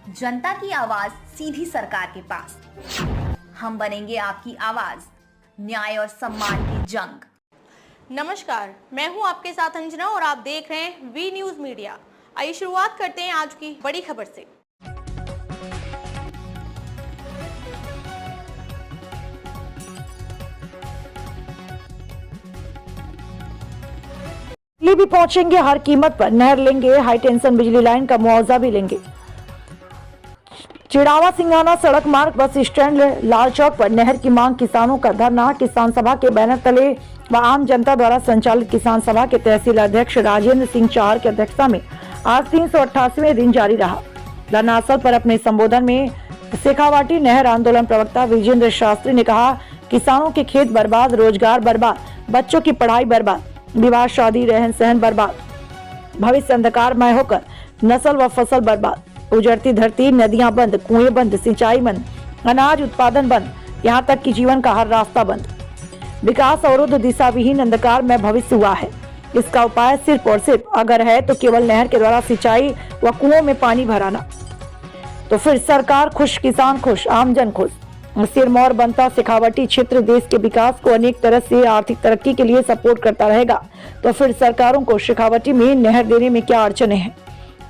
जनता की आवाज सीधी सरकार के पास। हम बनेंगे आपकी आवाज, न्याय और सम्मान की जंग। नमस्कार, मैं हूं आपके साथ अंजना और आप देख रहे हैं वी न्यूज मीडिया। आइए शुरुआत करते हैं आज की बड़ी खबर से। दिल्ली भी पहुंचेंगे, हर कीमत पर नहर लेंगे, हाई टेंशन बिजली लाइन का मुआवजा भी लेंगे। चिड़ावा सिंगाना सड़क मार्ग बस स्टैंड लाल चौक पर नहर की मांग, किसानों का धरना। किसान सभा के बैनर तले व आम जनता द्वारा संचालित किसान सभा के तहसील अध्यक्ष राजेंद्र सिंह चाहर की अध्यक्षता में आज 388वें दिन जारी रहा। धरना स्थल पर अपने संबोधन में शेखावाटी नहर आंदोलन प्रवक्ता विजेंद्र शास्त्री ने कहा, किसानों के खेत बर्बाद, रोजगार बर्बाद, बच्चों की पढ़ाई बर्बाद, विवाह शादी रहन सहन बर्बाद, भविष्य अंधकारमय होकर नस्ल व फसल बर्बाद, उजड़ती धरती, नदियां बंद, कुएं बंद, सिंचाई बंद, अनाज उत्पादन बंद, यहाँ तक कि जीवन का हर रास्ता बंद। विकास अवरुद्ध, दिशा विहीन अंधकार में भविष्य हुआ है। इसका उपाय सिर्फ और सिर्फ अगर है तो केवल नहर के द्वारा सिंचाई व कुओं में पानी भराना। तो फिर सरकार खुश, किसान खुश, आमजन खुश। सिरमौर बनता शेखावाटी क्षेत्र देश के विकास को अनेक तरह से आर्थिक तरक्की के लिए सपोर्ट करता रहेगा। तो फिर सरकारों को शेखावाटी में नहर देने में क्या अड़चने हैं?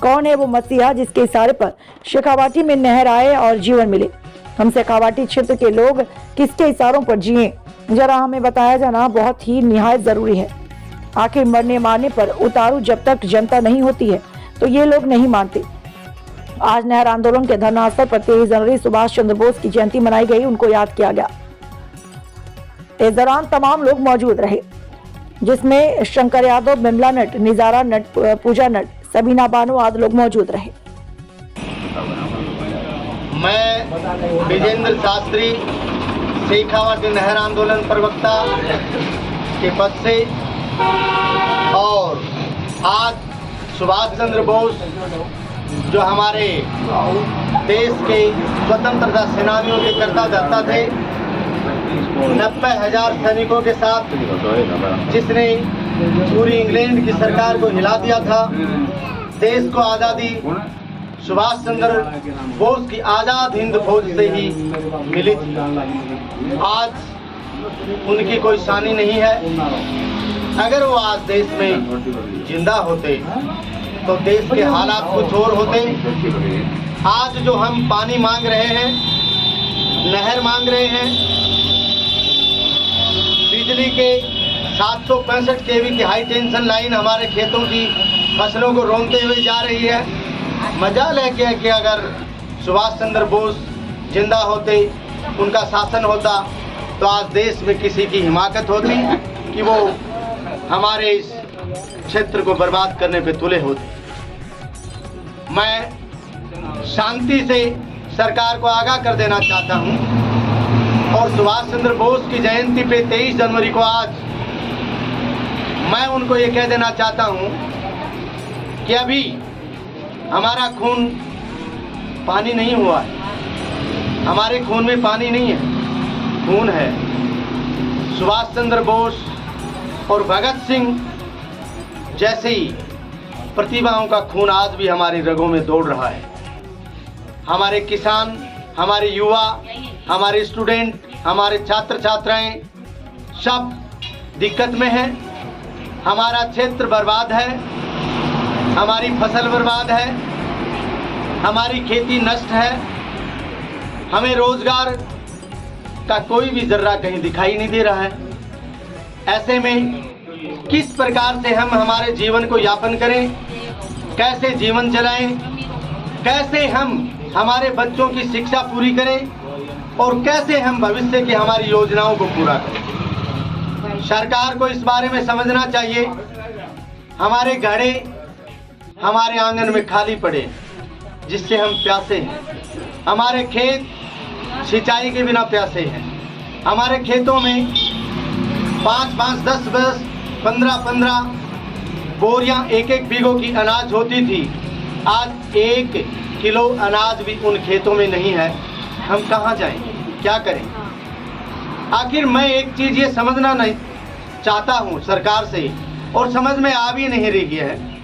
कौन है वो मसीहा जिसके इशारे पर शेखावाटी में नहर आए और जीवन मिले? हम शेखावाटी क्षेत्र के लोग किसके इशारों पर जिए, जरा हमें बताया जाना बहुत ही निहायत जरूरी है। आखिर मरने मारने पर उतारू जब तक जनता नहीं होती है तो ये लोग नहीं मानते। आज नहर आंदोलन के धरना स्थल पर 23 जनवरी सुभाष चंद्र बोस की जयंती मनाई गई, उनको याद किया गया। इस दौरान तमाम लोग मौजूद रहे, जिसमें शंकर यादव, बिमला नट, निजारा नट, पूजा नट, सबीना बानो आदि लोग मौजूद रहे। मैं विजेंद्र शास्त्री शेखावाटी नहर आंदोलन प्रवक्ता के पद से, और आज सुभाष चंद्र बोस जो हमारे देश के स्वतंत्रता सेनानियों के कर्ता धर्ता थे, 90,000 सैनिकों के साथ जिसने पूरी इंग्लैंड की सरकार को हिला दिया था, देश को आज़ादी सुभाष चंद्र बोस की आज़ाद हिंद फौज से ही मिली थी। आज उनकी कोई शानी नहीं है। अगर वो आज देश में जिंदा होते तो देश के हालात कुछ और होते। आज जो हम पानी मांग रहे हैं, नहर मांग रहे हैं, बिजली के 765 kV की हाई टेंशन लाइन हमारे खेतों की फसलों को रोनते हुए जा रही है। मजाल है क्या कि अगर सुभाष चंद्र बोस जिंदा होते, उनका शासन होता, तो आज देश में किसी की हिमाकत होती कि वो हमारे इस क्षेत्र को बर्बाद करने पे तुले होते। मैं शांति से सरकार को आगाह कर देना चाहता हूं, और सुभाष चंद्र बोस की जयंती पे 23 जनवरी को आज मैं उनको ये कह देना चाहता हूं कि अभी हमारा खून पानी नहीं हुआ है, हमारे खून में पानी नहीं है, खून है सुभाष चंद्र बोस और भगत सिंह जैसे ही प्रतिभाओं का खून आज भी हमारी रगों में दौड़ रहा है। हमारे किसान, हमारे युवा, हमारे स्टूडेंट, हमारे छात्र छात्राएं सब दिक्कत में हैं। हमारा क्षेत्र बर्बाद है, हमारी फसल बर्बाद है, हमारी खेती नष्ट है, हमें रोजगार का कोई भी जर्रा कहीं दिखाई नहीं दे रहा है। ऐसे में किस प्रकार से हम हमारे जीवन को यापन करें, कैसे जीवन चलाएं, कैसे हम हमारे बच्चों की शिक्षा पूरी करें और कैसे हम भविष्य की हमारी योजनाओं को पूरा करें। सरकार को इस बारे में समझना चाहिए। हमारे घड़े हमारे आंगन में खाली पड़े जिससे हम प्यासे हैं, हमारे खेत सिंचाई के बिना प्यासे हैं। हमारे खेतों में 5-5, 10-10, 15-15 बोरियां एक बीघों की अनाज होती थी। आज 1 किलो अनाज भी उन खेतों में नहीं है। हम कहाँ जाएं, क्या करें? आखिर मैं एक चीज़ ये समझना नहीं चाहता हूँ सरकार से, और समझ में आ भी नहीं रही है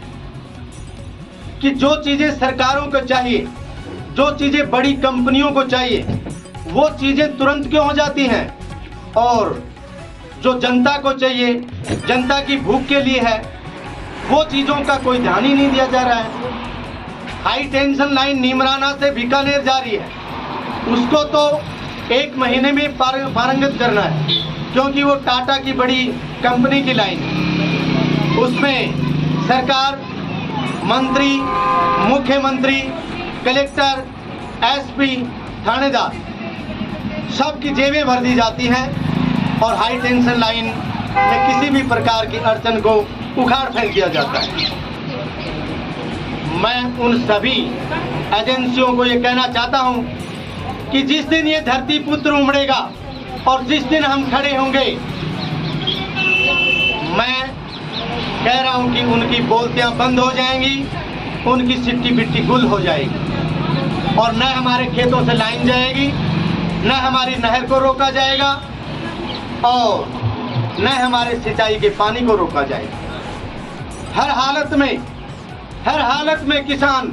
कि जो चीज़ें सरकारों को चाहिए जो चीजें बड़ी कंपनियों को चाहिए वो चीजें तुरंत क्यों हो जाती हैं, और जो जनता को चाहिए, जनता की भूख के लिए है, वो चीजों का कोई ध्यान ही नहीं दिया जा रहा है। हाई टेंशन लाइन नीमराना से बीकानेर जा रही है, उसको तो 1 महीने में पारंगत करना है, क्योंकि वो टाटा की बड़ी कंपनी की लाइन है। उसमें सरकार, मंत्री, मुख्यमंत्री, कलेक्टर, एसपी, थानेदार सबकी जेबें भर दी जाती हैं और हाई टेंशन लाइन में किसी भी प्रकार की अड़चन को उखाड़ फेंक दिया जाता है। मैं उन सभी एजेंसियों को ये कहना चाहता हूं कि जिस दिन ये धरती पुत्र उमड़ेगा और जिस दिन हम खड़े होंगे, मैं कह रहा हूं कि उनकी बोलतियां बंद हो जाएंगी, उनकी सिट्टी बिट्टी गुल हो जाएगी और न हमारे खेतों से लाइन जाएगी, न हमारी नहर को रोका जाएगा और न हमारे सिंचाई के पानी को रोका जाएगा। हर हालत में किसान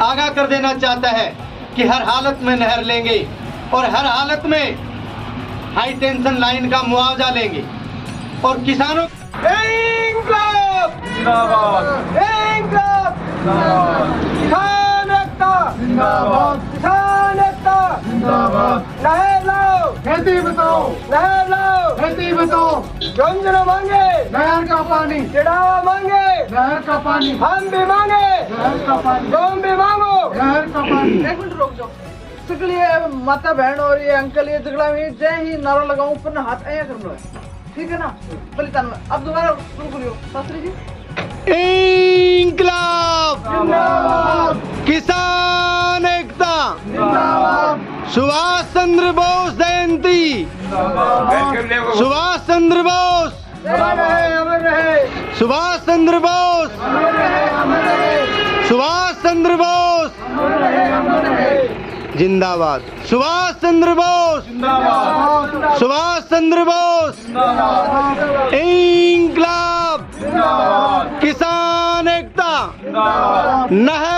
आगाह कर देना चाहता है कि हर हालत में नहर लेंगे और हर हालत में हाई टेंशन लाइन का मुआवजा लेंगे और किसानों इंकलाब जिंदाबाद, इंकलाब जिंदाबाद, किसान एकता जिंदाबाद, किसान एकता जिंदाबाद। नहर लाओ, खेती बचाओ, नहर लाओ, खेती बचाओ। गंज न मांगे नहर का पानी, चिड़ावा मांगे नहर का पानी, हम भी मांगे नहर का पानी, तुम भी मांगो नहर का पानी। 1 मिनट रुक जाओ। ये माता बहन और ये अंकल ये झगड़ा में जय ही नारा लगाऊं, ऊपर ना हाथ आया करना है, ठीक है ना? बलिदान में अब दोबारा शुरू करियो। शास्त्री जी, इंकलाब जिंदाबाद, किसान एकता जिंदाबाद, सुभाष चंद्र बोस जयंती जिंदाबाद, सुभाष चंद्र बोस अमर रहे, अमर रहे, सुभाष चंद्र बोस अमर रहे, अमर रहे, सुभाष चंद्र बोस अमर रहे, अमर रहे, जिंदाबाद, सुभाष चंद्र बोस जिंदाबाद, सुभाष चंद्र बोस जिंदाबाद, इंकलाब जिंदाबाद, किसान एकता जिंदाबाद, नहर